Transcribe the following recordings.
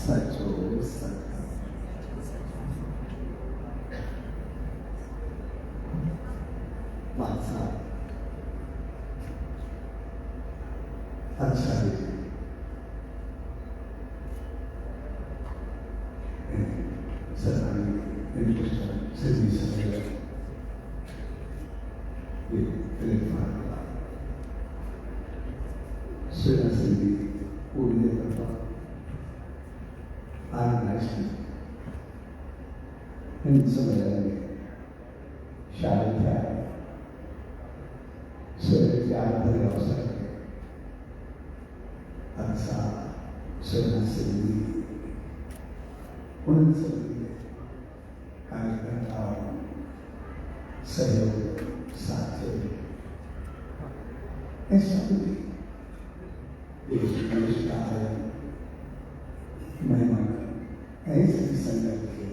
सचो सत्य बादशाह अच्छा सरकारी सिद्धि समेत Sena Sindhi पूरी तरफा ऑर्गेनाइज की इन समय में शायद है सूर्य त्याग भरे अवसर के अच्छा सेना सिंधी उन सभी कार्यकर्ताओं सहयोग साथी ऐसा भी देश का मेहमान ऐसे संगत के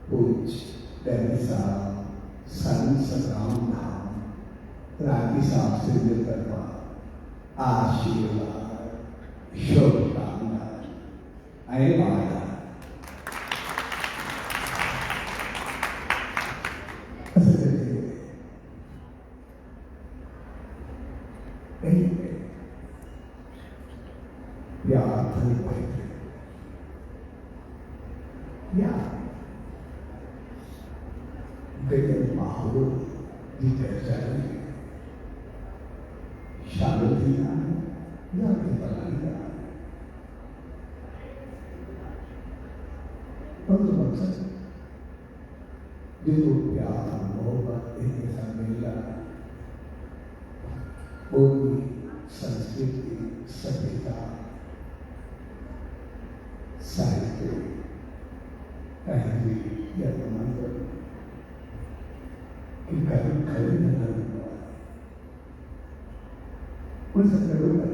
पूज दैवी साहब संत संग्राम धाम रागी साहब से दिल करवा आशीर्वाद शुभकामना अरे माया प्यार धन पवित्र या गगन माहौल जीते जाए शामिल भी ना या भी बनाएगा पर तो मकसद जिनको प्यार मोहब्बत एक साथ मिला बोली संस्कृति सभ्यता साहित्य पहली या मंत्र कि कभी खड़ी न उन सब करूँगा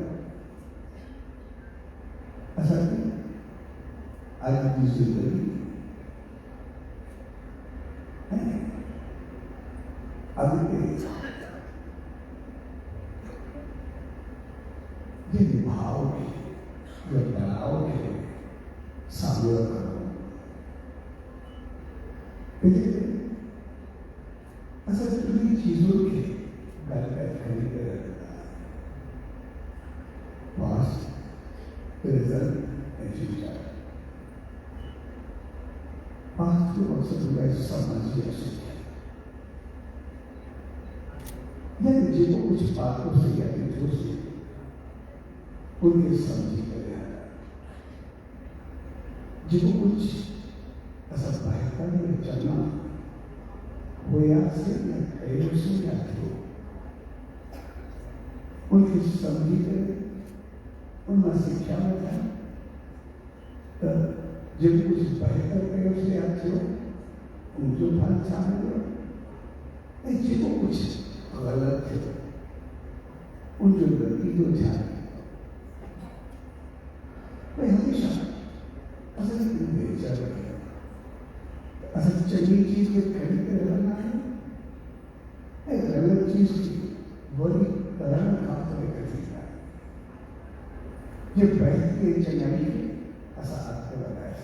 असल में आज की जिंदगी अभी जिन भाव के जो तनाव के सामने करो असल पूरी चीजों के घर पर खरीद रहता है पास्ट रिजल्ट एजुकेशन पास्ट को अक्सर लोग समझिए यदि जिनको कुछ बातों से या चीजों से उनके समझी कर जिनको कुछ ऐसा बेहतर में चलना होया से या कई से या थे उनकी समझी कर उनमें शिक्षा में था तो जिनको कुछ बेहतर कई से या थे उनको फल शामिल हो जिनको कुछ गलत थे उन जो गलती को ध्यान मैं हमेशा असल बेचैन है असल चंगी चीज के खरीद के रहना है एक गलत चीज की बड़ी तरह काम करके है ये बैठ के चंगाई ऐसा आपको लगाया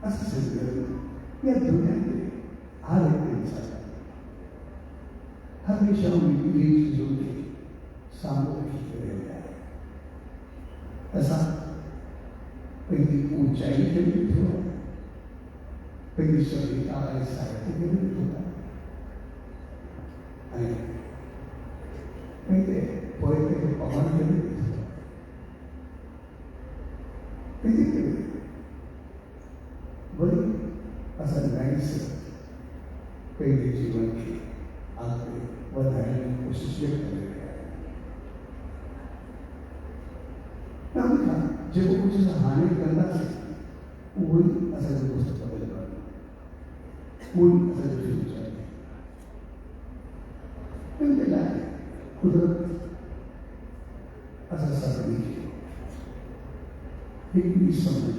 असल ये दुनिया के हर एक इंसान हमेशा उनकी चीजों के सामूहिक ऐसा पहली ऊंचाई के लिए होता पहली सभ्यता साहित्य के लिए होता पहले पोएट के पवन के लिए होता पहले बड़ी असल लाइन से पहले जीवन की आगे बढ़ाने की कोशिश कर जब कुछ हानि करना चाहिए वही असल में पुस्तक बदल करना वही असल में चाहिए कुदरत असल सकनी की समझ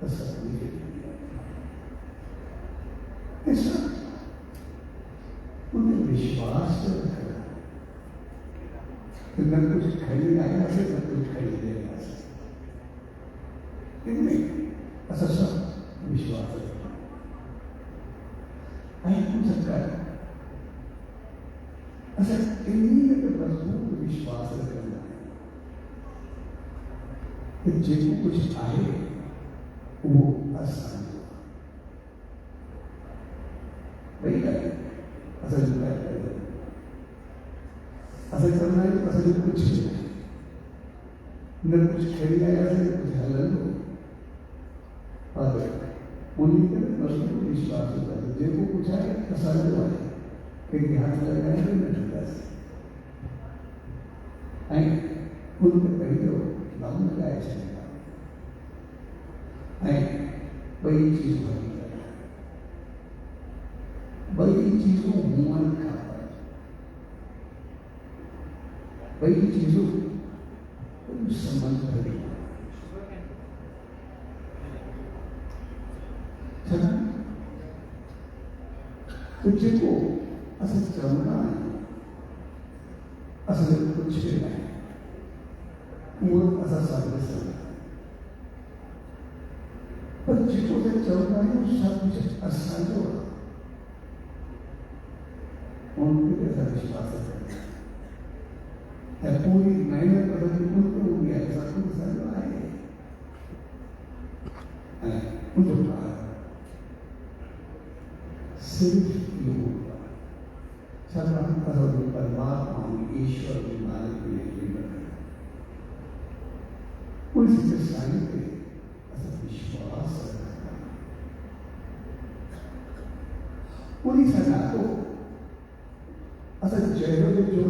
असल ऐसा उन्हें विश्वास रखना कि न कुछ खरीद आया से न कुछ खरीदेगा से इनमें ऐसा सब विश्वास है। पूछ सकता है अच्छा इन्हीं में तो मजबूत विश्वास करना है कि जो कुछ आए वो आसान होगा। वही है असल करना है। असल कुछ नहीं न कुछ खरीदा जाए न कुछ हलन हो और उन्हीं के मजबूत विश्वास होता है। जो कुछ आए आसान हो आए क्योंकि हाथ लगाए तो न ठंडा से उनके पहले नाम लगाए चलेगा बड़ी चीज बड़ी चीजों मन खाता है बड़ी चीजों संबंध भरी तो जिनको असल चलना है असल कुछ नहीं वो असल सामने से पर जिनको से चलना है वो सब कुछ आसान होगा। उनके कैसा विश्वास है पूरी मेहनत बदल उनको हो गया ऐसा कुछ समझ आए उनको कहा सिर्फ परमात्मा ईश्वर के मालिक में उनसे साइन पे विश्वास रखना पूरी सजा को असल जयरो जो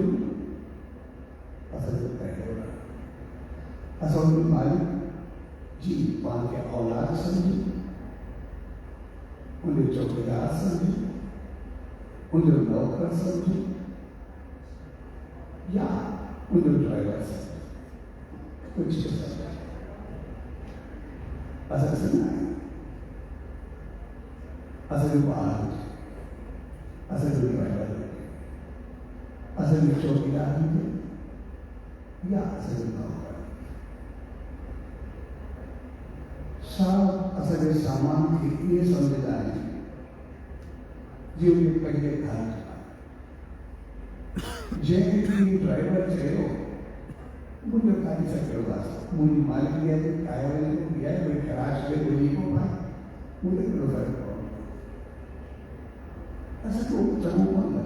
असल पहले असल मालिक जी वहां के औलाद समझे उन्हें चौकीदार समझे उन्हें नौकर समझे या उन्हें ड्राइवर समझे कुछ समझे असल सुना है असल बाहर असल ड्राइवर असल चौकीदार या असल नौकर सब असल सामान की ये समझदारी जो पहले था जैसे ड्राइवर चलो मुझे खाली सकता मुझे मालिक दिया तो काय वाले को दिया है कोई खराश में कोई को भाई मुझे करो फर्क पड़ो ऐसा तो चलो कौन है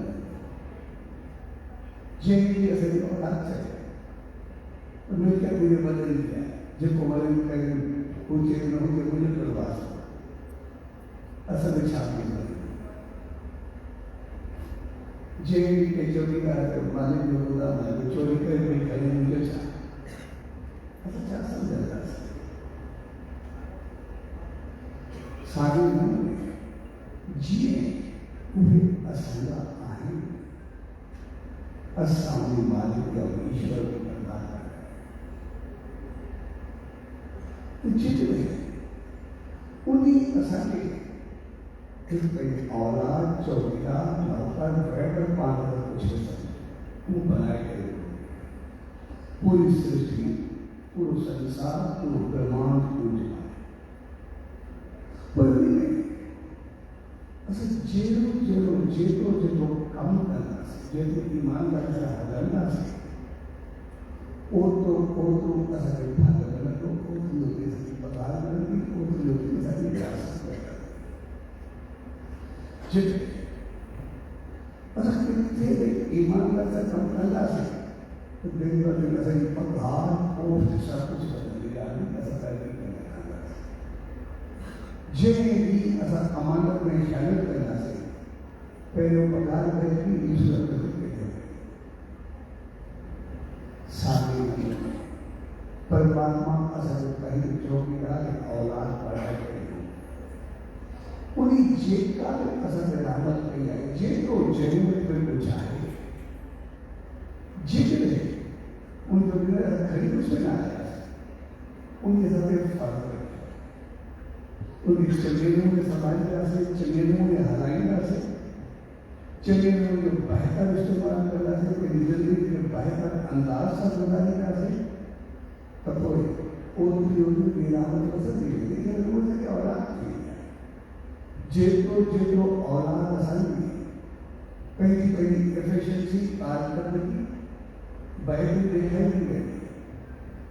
जैसे ऐसे तो बात चले तो मुझे क्या मुझे बदल दिया जब को बदल कर पूछे न हो तो मुझे करवा ऐसा छाप नहीं जेल के चोरी का मालिक जो होगा मालिक चोरी कर भी करें मुझे ऐसा क्या समझा सारे जिए उन्हें असला आए असामी मालिक या ईश्वर को प्रदान कर तो जितने उन्हीं असाके औलाद चौकीदार नौकर ड्राइवर पाकर कुछ वो बनाए गए पूरी सृष्टि पूरा संसार पूरा ब्रह्मांड पूजा पर जेतो काम करना जेतो ईमानदारी से हजारना से तो ऐसा भाग तो पगार ईमानदार से कम करना से तो पगार सब कुछ बदल दिया ऐसा करने जे भी ऐसा अमानत में शामिल करना से पहले पगार करके ईश्वर को सामने परमात्मा असल कहीं चौकीदार औलाद पैदा करेगी उन्हीं जेका असल रहमत कही है जेको जरूरत में कुछ आए जितने उनको खरीद उसमें ना आया उनके साथ फर्क है उनकी चंगेरों में समाज से चंगेरों में हलाइना से चंगेरों में बेहतर इस्तेमाल करना से जिंदगी के बेहतर अंदाज गुजारी करते तब ओदी रावण पसंद लेकिन रोज के औलाद थी जेतो औलाद असानी कहीं एफिशिएंसी कार्य करने की बाहर देखा नहीं गई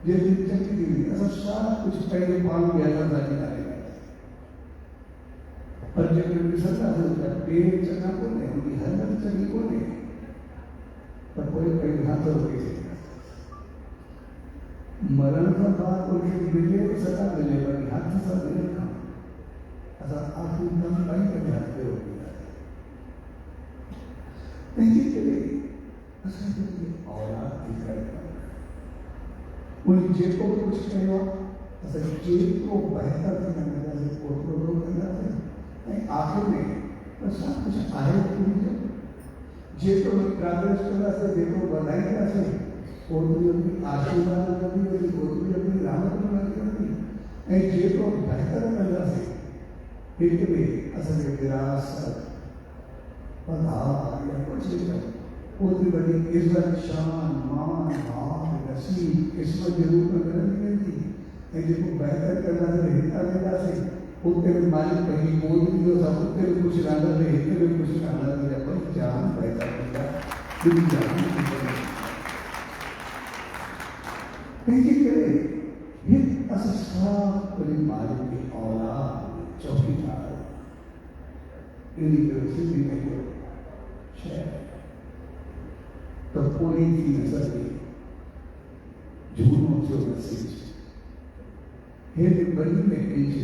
ये दिलचस्पी थी ऐसा सारा कुछ पहले पाल गया था जाने का पर जब सरकार से पेड़ चना को नहीं उनकी हरकत चली को नहीं पर कोई कहीं हाथ हो गए मरण का बाद उनके मिले सदा मिले पर हाथ से मिले ना ऐसा आप उनका कहीं कहीं हाथ हो गया नहीं के लिए ऐसा कोई औलाद दिखाएगा उन जेको कुछ कहेगा ऐसा जेब को बेहतर करने से पोर्टफोलियो करना है आखिर में बस सब कुछ आए पूरी जेको प्रोग्रेस करना से जेको बनाई करना से पोर्टफोलियो की आशीर्वाद करनी है पोर्टफोलियो की रामत करनी है जेको बेहतर करना से एक भी असल में विरासत और या कुछ नहीं बहुत बड़ी इज्जत शान मान भाव नसीब किस्मत जरूर में नहीं मिलती जिसको बेहतर करना से हिस्सा मिला से उतने में मालिक कहीं बोल भी हो सब उतने में कुछ नागर में हिस्से में कुछ नागर में जब पर जान बेहतर मिला दुनिया जान नहीं करे ये असस्था बड़ी मालिक की औलाद चौकीदार इन्हीं तरह से भी नहीं हो शायद तो पूरी की नजर में झूठों से मैसेज हे बनी में पीछे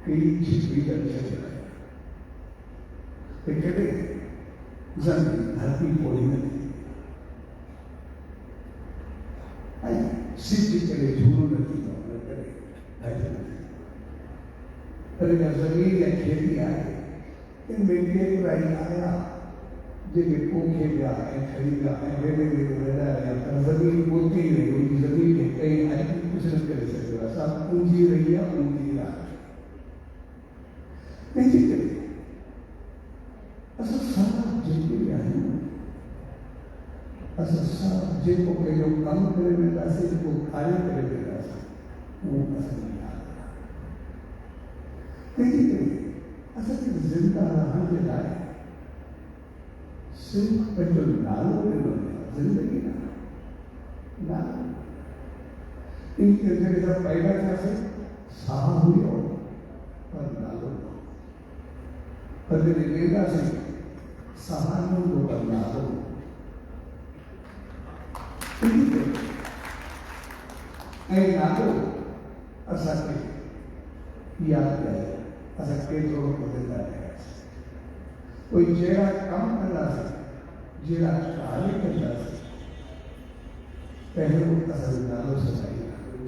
कई छिपी कर चला तो कहते जन धरती पोड़ी नहीं आई सिद्ध करे झूठों नहीं तो करे ऐसे अरे जब जमीन या खेती आए इन बेटे को आया जैसे पोखे गया है खरीदा है वेला है जमीन बोलती ही नहीं उनकी जमीन है कहीं है कुछ नहीं कर सकते सब पूंजी रही है पूंजी रहा नहीं करे असल सारा जिंदगी है असल सारा जिनको के जो काम करे में ऐसे को कार्य करे में ऐसे वो असल नहीं आता नहीं करे असल जिंदा रहने लायक सिर्फ जो नालों में जिंदगी ना इनके जगह पैदा कैसे साह हुई हो पर नालों पर लेगा से सहानों को पर नालों नालों असत्य याद है असत्य जो बदलता है कोई जेड़ा कम करना से जेड़ा कार्य करना से पहले वो असल नालों सजाई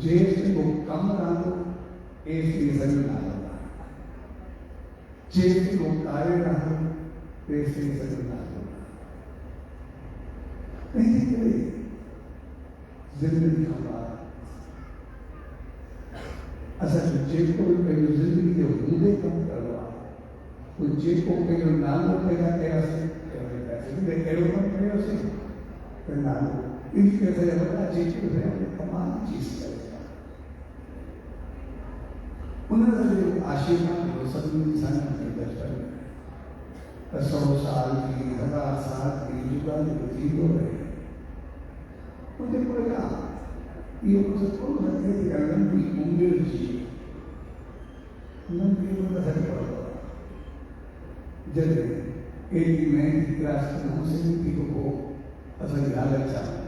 जेब से वो कम नालों एक सीजन नालों जेब से वो कार्य नालों एक सीजन नालों नहीं करे जिंदगी का बात असल जेब को पहले जिंदगी के मुद्दे कम करवा तो जेको के जो नालों पैदा किया से इसलिए एरोपन करें उसे तो नालों इनके से बता जेको से तमाम चीज करेगा उन्होंने जो आशीर्वाद वो सब इंसान के दर्शन 100 साल की 1000 साल की जुगाल की हो रहे मुझे पड़ेगा ये मुझे तो लगता है कि अगर भी उम्र जी नंगे में बदल पड़ा जब एक मैं क्लास में मुझे को असल हालत चाहता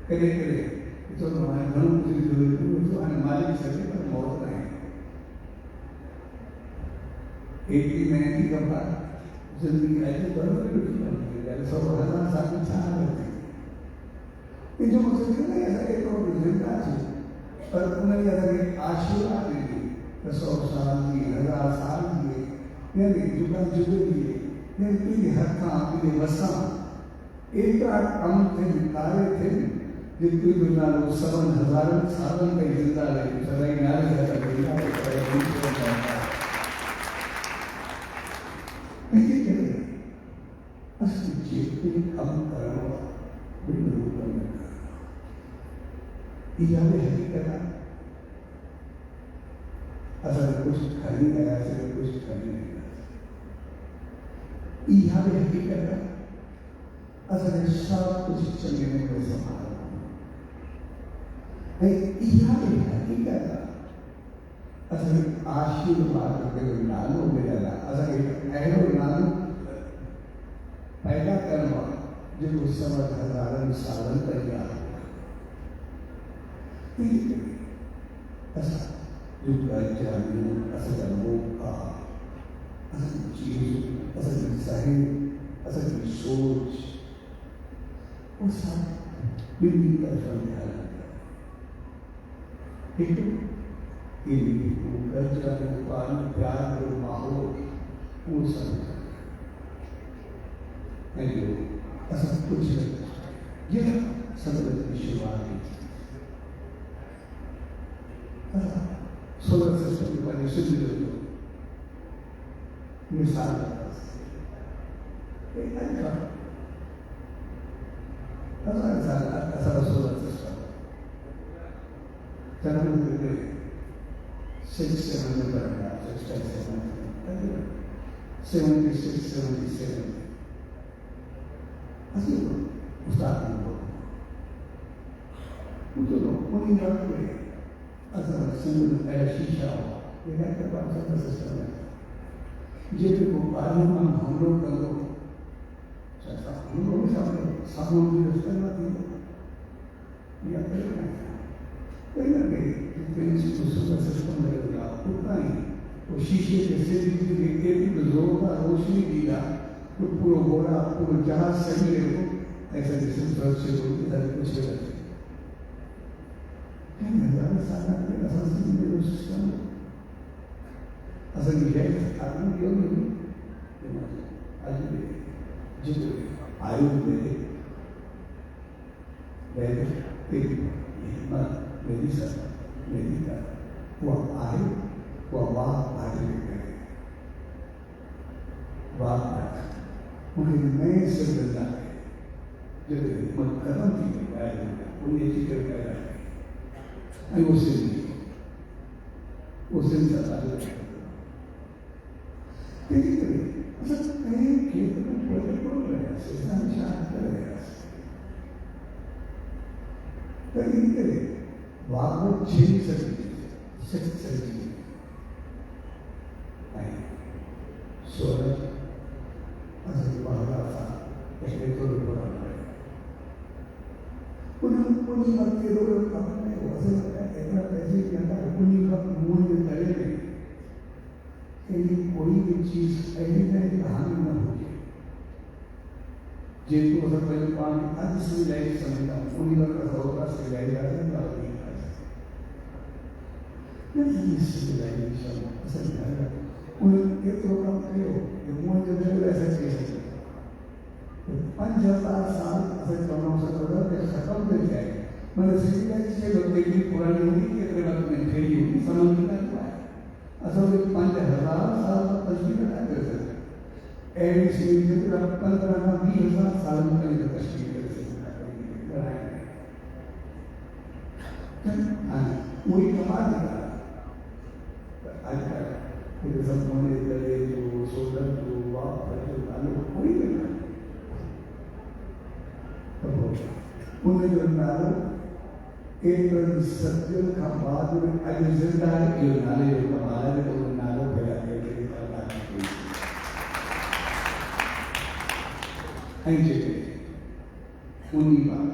करे तो हमारे घरों मुझे जरूरत तो हमारे मालिक सके पर मौत नहीं एक ही महीने की कपड़ा जिंदगी ऐसे बड़े 100,000 साल में छाना रहती है जो मुझे नहीं ऐसा एक और जिंदा थी पर उन्हें ऐसा आशीर्वाद दी 100 साल की 1000 साल की यानी जुगा जुगली यानी हर काम के वसा एक काम थे कार्य थे जितनी दुनिया लोग 7,000 साल का जिंदा रहे सदाई नारे जाता है नहीं करे असली चीज कम करना भिन्न रूपों में इजाबे हकीकत असल कुछ खाली गया से कुछ खाली नहीं गया इजाबे हकीकत असल सब कुछ चलने में कोई संभाल नहीं इजाबे हकीकत असल आशीर्वाद के नालों में डाला असल ऐरो नालों पैदा करवा जो उस समय हजारों सालन तैयार हुआ ऐसा जो जानियों असल लोग का असल चीज असल इंसान असल की सोच वो सब बिल्ली का समझा ठीक है ये कल्चर पानी प्यार और माहौल वो सब ऐसा कुछ नहीं ये संगत की शुरुआत की सोलर सिस्टम के बारे में मिसाल ऐसा सोलर सिस्टम जन्म 6-7 में बढ़ा 76-77 así está mucho no un igual hasta la segunda era shisha llega que pasa esta sesión ये भी बालों में हम लोग कर लो ऐसा हम लोग सामने रास्ता ना दियो या कहीं ना कहीं दूसरा सिस्टम रहेगा उतना ही वो शीशे जैसे भी एक जोर का रोशनी दिया तो पूरा बोरा पूरा जहाज सही रहे ऐसा जैसे ट्रक से बोलते हैं कुछ रहते हैं हजारों साल के असल में जो सिस्टम असल में है आदमी क्यों नहीं आज भी जिस आयुर्वेदिक वैदिक हिम्मत मेडिका वो आयु वो वाह आयुर्वेद वाह उन्हें नए से बदला है जब हिम्मत करना थी उन्हें जिक्र कर रहा है उसे सलाह कहीं खेत में पौधे बोल रहे हैं शांत कर रहे हैं कहीं करे वाह छीन सकती सूरज असली बाहर था पहले तो बड़ा उन्हीं वक्त के लोग अपने वजन इतना पैसे के अंदर उन्हीं वक्त मूल्य करेंगे कि कोई भी चीज ऐसी नहीं कहानी न होगी जिनको सब पहले पानी आज से लाइक समझता उन्हीं वक्त होगा से लाइक जाते हैं बात नहीं कर सकते नहीं से लाइक असल में उन्हें एक प्रोग्राम करो ये मूल्य जरूर ऐसा कैसे 5000 साल असल प्रोग्राम से होगा कि खत्म कर जाए मैंने सिविलाइज से लोग देखने पुरानी होगी कि अगर बात में फेरी होगी समझ नहीं आता है असल में 5000 साल का तस्वीर बता कर सकते ऐसी सिविलाइज से 15-20,000 साल में कहीं का तस्वीर कर सकते वही कमाल निकाला आजकल फिर सब होने लगे जो सोलर जो वाप जो डालो कोई नहीं उन्हें जो नालो एक सत्य का बाद में अभी जिंदा है कि नाले जो कमाल है तो नालो फैला के लिए करना चाहिए ऐसे उन्हीं बात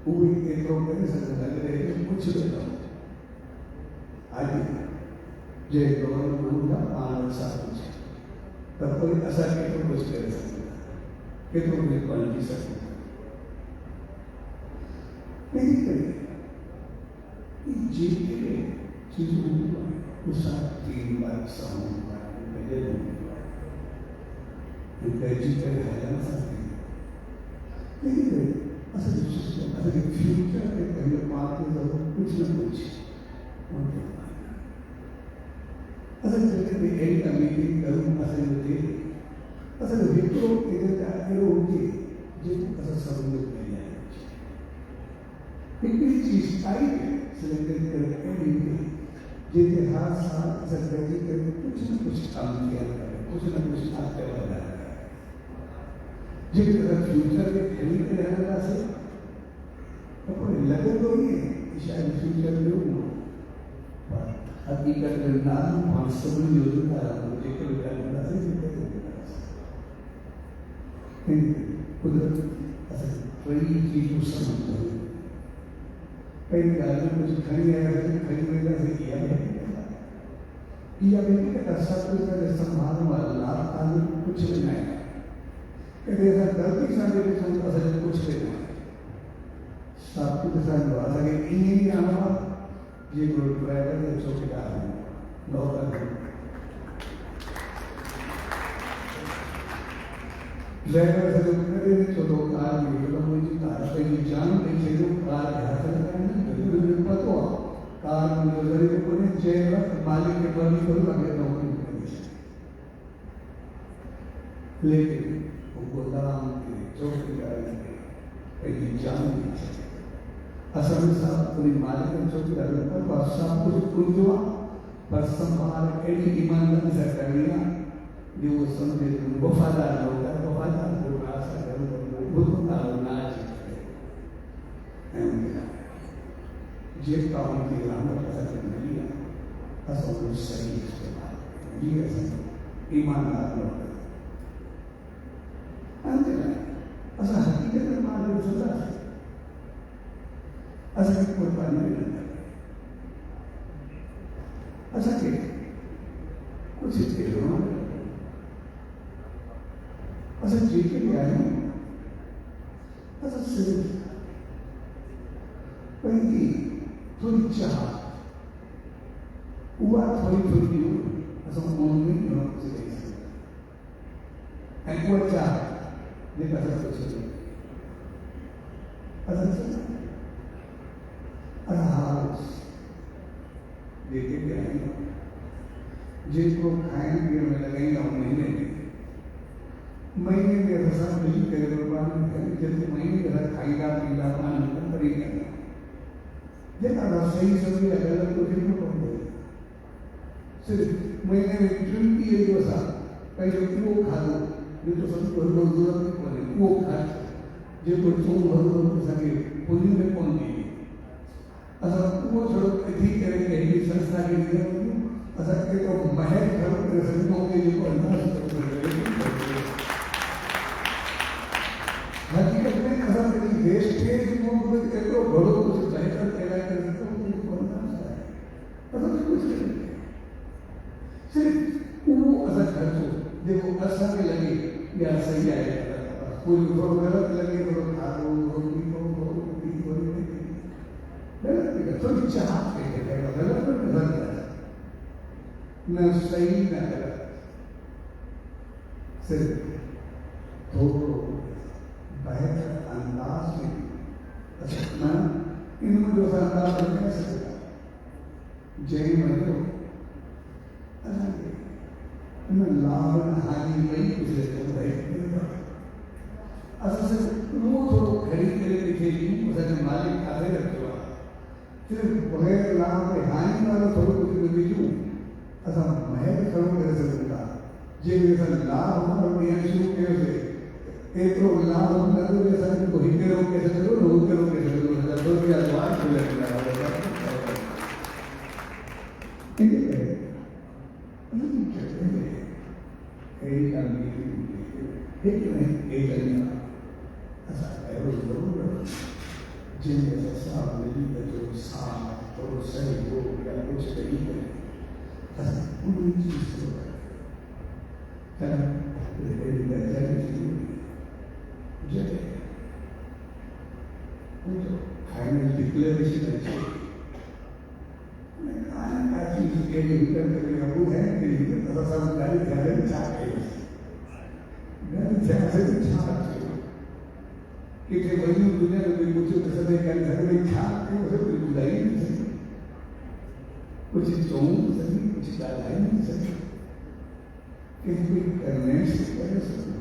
वो एक लोग मेरे साथ लग रहे हैं कुछ बताओ आज जे गौरव गुरु का 5 साल तब कोई असर के तो कुछ कर सकता के तो कोई क्वालिटी सकता नहीं करें जीव के लिए चीजों को साथ 3 बार सामने पहले नहीं जीते रहना सकते नहीं करें असल सिस्टम असल फ्यूचर के कहीं बात में जरूर कुछ न कुछ असल जगह में एक मीटिंग करूँ असल में असल विप्रो इधर जाके होगी जिनको असल समझ में नहीं आए हिकिड़ी चीज आई है सिलेक्ट करके जिते हर साल जिंदगी के कुछ न कुछ काम किया करे, कुछ न कुछ आगे बढ़ा है। जिते फ्यूचर के खरीद रहने से तो कोई लगे तो ही है शायद फ्यूचर में हो, पर हकीकत में नाम पॉसिबल योजना मुझे कोई करना से जिते कुदरत ऐसे कई चीजों समझ रही कई गाड़ी कुछ खड़ी है खड़ी में से किया का सब कुछ का संभाल वाला कानून कुछ भी नहीं है कि ऐसा गलती सारे के संग असल कुछ भी नहीं सब कुछ सारे वाला के इन्हीं आना ये कोई ड्राइवर या चौकीदार है नौकर ड्राइवर से जो करे तो लोग कार में तो मुझे कार पे जान नहीं से जो कार हाथ लगा है तो पता हो कार में जो जरूरी को नहीं चेहरा मालिक के बनी को लगे नौकरी करनी लेकिन वो गोदाम के चौकीदार के एक जान नहीं असल में सब पूरी मालिक के चौकीदार पर सब कुछ कुंजवा पर संभाल एडी ईमानदारी से करना जो समझे वफादार लोग वफादार लोग आशा करो बुद्ध का नाच जे काम के नाम पर नहीं है असल सही इस्तेमाल ये ऐसा ईमानदार लोग अंत में असल हकीकत में मालूम चलता है असल कोई पानी नहीं लगता असल के कुछ देरों असल जीके भी आए असल सिर्फ पहली थोड़ी चाह हुआ थोड़ी असल मन में कुछ नहीं है हुआ चाह ये असल कुछ नहीं असल हाउस देखे भी आए जिनको खाने पीने में लगेंगे हम महीने में फसल नहीं करे जैसे महीने के साथ खाईला पीला पानी पड़ी करना जितना सही सभी अलग अलग तो दिन में पड़ गए सिर्फ महीने में 28 वसा पहले वो खा लो जो तो सब को जरूरत नहीं पड़े वो खा जो तो तुम भरो सके पुण्य में कौन देगी असल वो छोड़ो ठीक करेंगे ये संस्था के लिए असल के तो महल घर के संतों के लिए अंदाज हकीकत में असल में वेस्टेज को तो बड़ो कुछ बेहतर कहला कर तो बोलना चाहिए असल कुछ नहीं सिर्फ वो असल खर्चो देखो असल में लगे या सही आएगा कोई गलत लगे तो खाओ रोटी को गलत थोड़ी चाह के गलत न सही न गलत सिर्फ थोड़ा बेहतर अंदाज में अच्छा इनमें जो अंदाज में कह सकता जय मतो इनमें लाभ हानि नहीं कुछ असल से वो थोड़ा खरीद करे दिखेगी उसे मालिक खाते रखते हो सिर्फ बगैर लाभ हानि वाला थोड़ा कुछ बीजू असल महल खड़ो करे सकता जे मेरा लाभ और ये शुरू के एक तो लाभ हम लगो जैसा कि कोई के लोग कैसे करो लोग के लोग कैसे करो हजार दो या बात भी लग रहा है ठीक है नहीं कहते हैं एक आदमी एक नहीं एक आदमी ऐसा है वो जरूर जिनके साथ मिली है जो साथ और सही हो या कुछ नहीं है ऐसा पूरी चीज हो रहा है जब फाइनल डिक्लेरेशन है खाना का चीज के लिए उत्तर वो है कि सब गाड़ी घर में चाहते कि वही दुनिया में कुछ समय का घर में छापते उसे कोई बुलाई नहीं सकती कुछ चौंक सकी कुछ डाला नहीं सकी कि कोई करने से कर सकते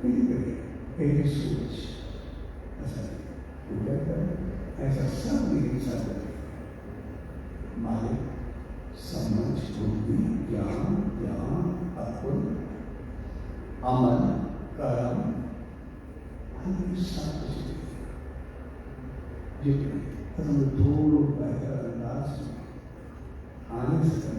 एक सोच ऐसा पूजा करें, ऐसा सब मेरे साथ मालिक समझ बुद्धि ज्ञान अकुल अमल कर्म सब कुछ जितने धूल अंदाज आने से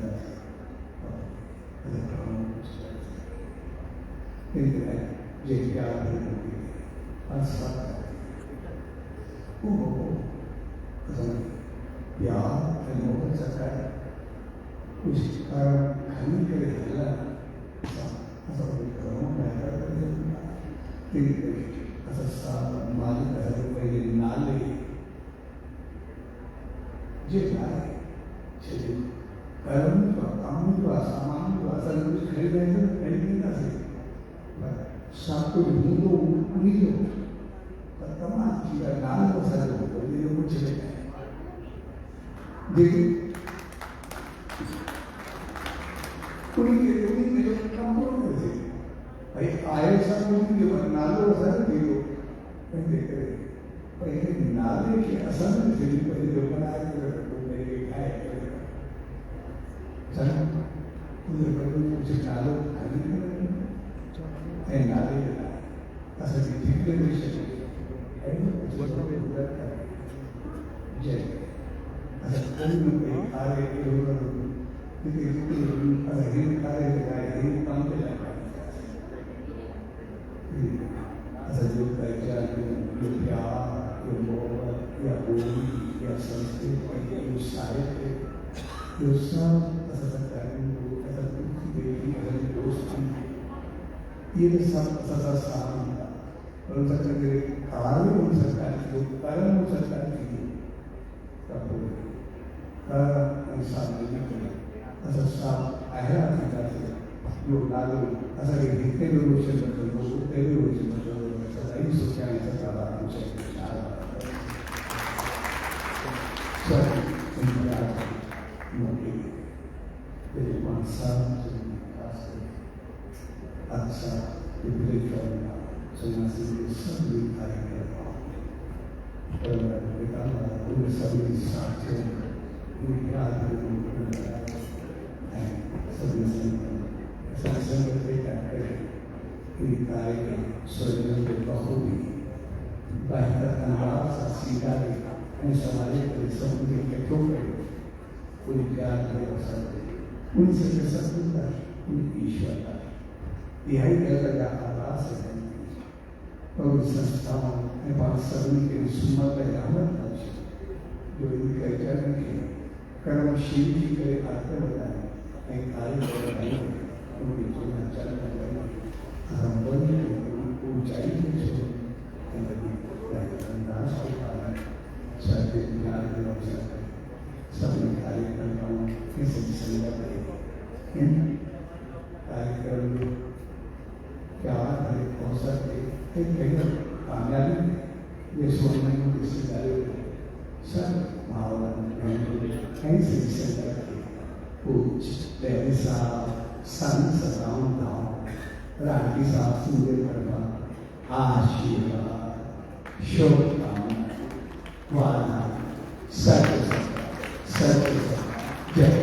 Satu minggu begitu, pertama jika nalar satu dia muncul. Jadi, kuning itu kampung itu. Ayat satu dia nalar satu dia, pendek. Pendek nalar ke asal jadi pendek mana itu pendek ayat. Jangan pendek muncul nalar hari. Asal dikira bisa, asal kamu ada itu ada ini tampil asal juga kerja dunia, ya bumi, ya sanskrit, ya saya, dosa asal terkait asal bukti asal dosa. ये सब सजा सामने और सकते हैं कार्य हो सकता है जो कर्म हो सकता है तब इंसान नहीं करे ऐसा सब आया था जो लालू ऐसा कि कितने लोगों से मतलब लोग कितने लोगों से मतलब ऐसा नहीं सोचा ऐसा सारा मुझे सब इंडिया मोदी तेरे मानसा अच्छा डिग्री करना समाज में सभी कार्य करना और निकालना उन सभी साथियों उनके आदमी सभी संग करके इन कार्य स्वयं के बहुवी बेहतर अंदाज से सीधा इन समाज के सभी के टोके उनके आदमी उनसे सब उनकी ईश्वर यही कहता आवाज है और संस्थाओं में बात सभी के सुमत रहमत जो इनके चरण के कर्मशील की करे आते बताए एक कार्य बताए उनकी जीवन चरण लगाए हम बने ऊंचाई के जो अंदाज के कारण सभी ज्ञान के अवसर सभी कार्यक्रमों के संग इन कार्यक्रम क्या है अवसर के कामयाबी ये सोचने को रिश्तेदारी सब भावना ऐसे संदर्भ पूज तेरिसा सन सदाओं दाओ राठी साहब सुंदर करवा आशीर्वाद शुभकामना वादा सत्य जय